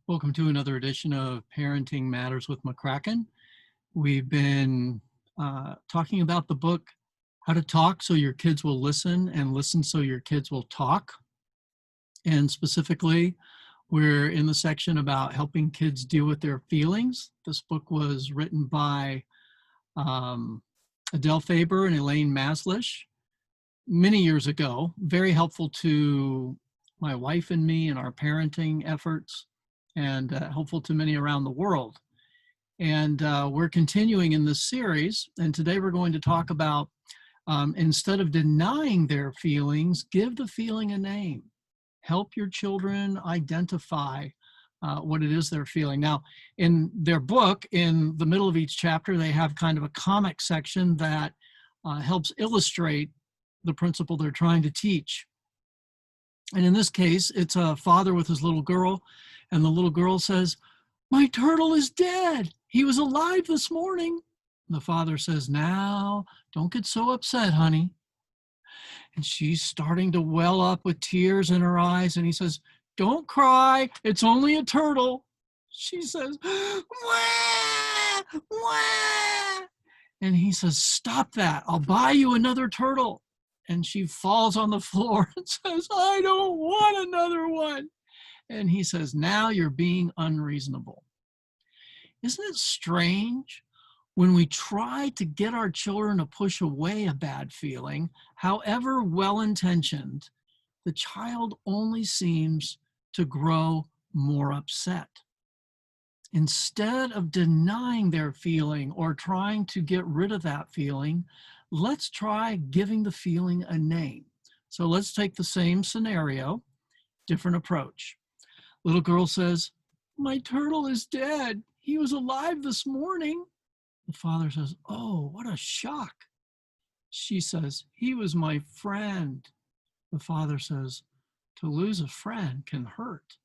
Welcome to another edition of Parenting Matters with McCracken. We've been talking about the book, How to Talk So Your Kids Will Listen and Listen So Your Kids Will Talk. And specifically, we're in the section about helping kids deal with their feelings. This book was written by Adele Faber and Elaine Maslish many years ago. Very helpful to my wife and me in our parenting efforts, and helpful to many around the world. And we're continuing in this series, and today we're going to talk about instead of denying their feelings, give the feeling a name. Help your children identify what it is they're feeling. Now, in their book, in the middle of each chapter, they have kind of a comic section that helps illustrate the principle they're trying to teach. And in this case, it's a father with his little girl, and the little girl says, "My turtle is dead. He was alive this morning." And the father says, "Now, don't get so upset, honey." And she's starting to well up with tears in her eyes, and he says, "Don't cry. It's only a turtle." She says, "Wah, wah." And he says, "Stop that. I'll buy you another turtle." And she falls on the floor and says, "I don't want another one." And he says, "Now you're being unreasonable." Isn't it strange when we try to get our children to push away a bad feeling, however well-intentioned, the child only seems to grow more upset. Instead of denying their feeling or trying to get rid of that feeling, let's try giving the feeling a name. So let's take the same scenario, different approach. Little girl says, "My turtle is dead. He was alive this morning." The father says, "Oh, what a shock." She says, "He was my friend." The father says, "To lose a friend can hurt."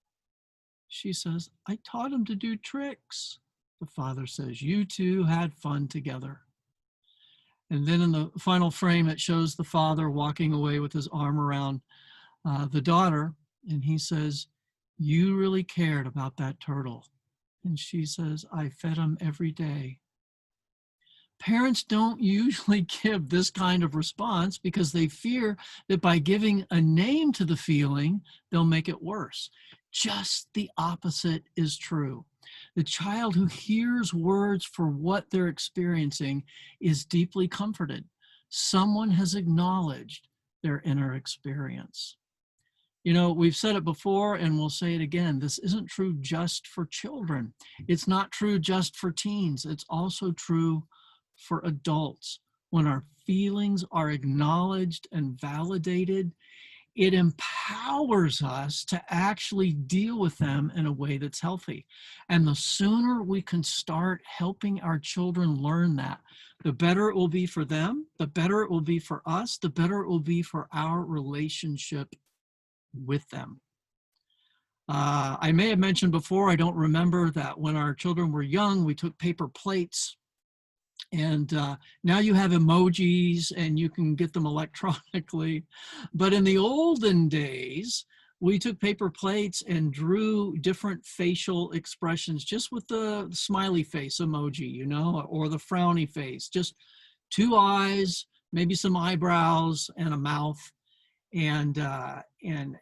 She says, "I taught him to do tricks." The father says, "You two had fun together." And then in the final frame, it shows the father walking away with his arm around the daughter. And he says, "You really cared about that turtle." And she says, "I fed him every day." Parents don't usually give this kind of response because they fear that by giving a name to the feeling, they'll make it worse. Just the opposite is true. The child who hears words for what they're experiencing is deeply comforted. Someone has acknowledged their inner experience. You know, we've said it before and we'll say it again. This isn't true just for children. It's not true just for teens. It's also true for adults. When our feelings are acknowledged and validated, it empowers us to actually deal with them in a way that's healthy. And the sooner we can start helping our children learn that, the better it will be for them, the better it will be for us, the better it will be for our relationship with them. I may have mentioned before, I don't remember, that when our children were young, we took paper plates. And now you have emojis and you can get them electronically. But in the olden days, we took paper plates and drew different facial expressions just with the smiley face emoji, you know, or the frowny face, just two eyes, maybe some eyebrows and a mouth, and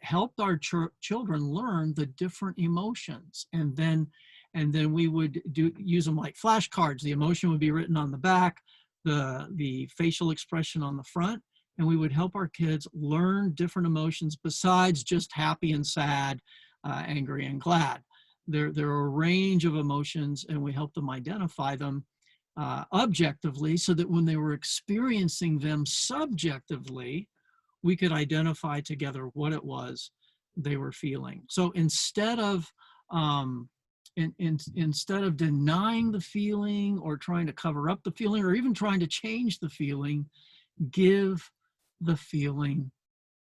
helped our children learn the different emotions. And then we would use them like flashcards. The emotion would be written on the back, the facial expression on the front, and we would help our kids learn different emotions besides just happy and sad, angry and glad. There are a range of emotions, and we help them identify them objectively so that when they were experiencing them subjectively, we could identify together what it was they were feeling. So instead of instead of denying the feeling or trying to cover up the feeling or even trying to change the feeling, give the feeling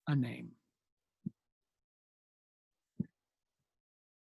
a name.